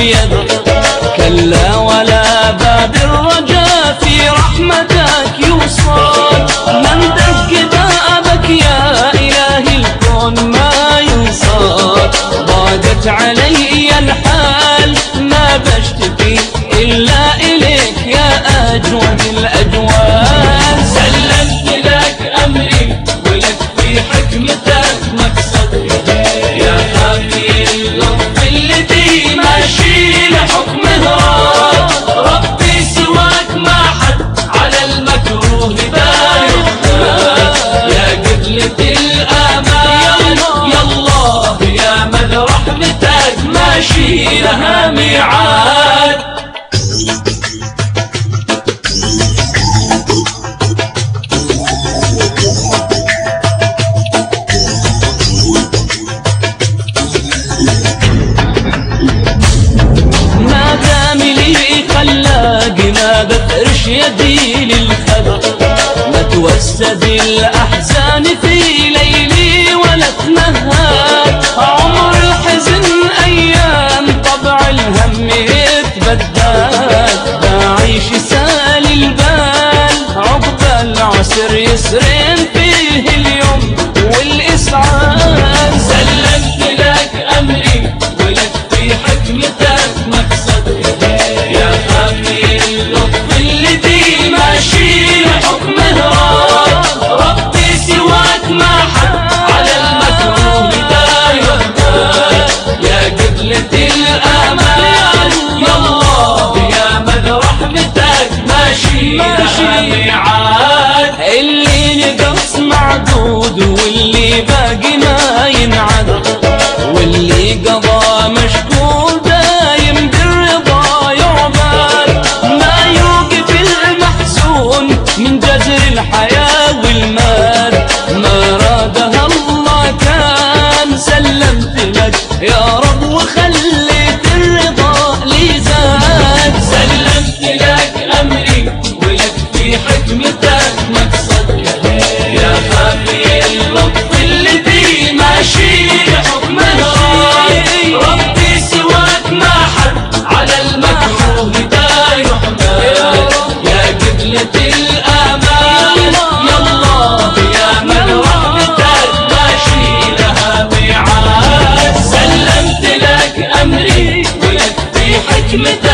يد، كلا ولا باب الرجا في رحمتك يوصل. من دق بابك يا إلهي الكون ما ينصر. ضاقت علي الحال ما بشتكي إلا إليك يا أجود الأجواد. سلمت لك أمري ولك في حكمتك مقصد، يا حامي اللطف الذي ماشي لحكمه راض. ربي سواك ما حد على المكروه بايخ، يا قبلة الآمال يا الله يا من رحمتك ماشي لها ميعاد. خلاقنا بفرش يدي للخدر، ما توسد الأحزان في ليلي ولا تنهار. عمر الحزن أيام طبع الهم يتبدل، بعيش سالي البال عقب العسر يسرين فيه اليوم والإسعاد. سلمت لك أمري ولك في حكمتك مقصد، يا حامي اللطف الذي ماشي لحكمه راض. ربي سواك ما حد على المكروه بايخ، يا قبلة الآمال يا الله يا من رحمتك ماشي لها ميعاد. اللي نقص معدود واللي باقي ما ينعد، واللي قضى مشكور دايم بالرضا يعبد. ما يوقف المحزون من جزر الحياة والمال، ما رادها الله كان. سلمت لك يا رب وخليت الرضا لي زاد. سلمت لك أمري ولك في حكمتك مقصد، يا حامي اللطف الذي ماشي لحكمه راض. ربي سواك ما حد على المكروه بايخ، يا قبلة الآمال يا الله يا من رحمتك ماشي لها ميعاد. سلمت لك أمري ولك في حكمتك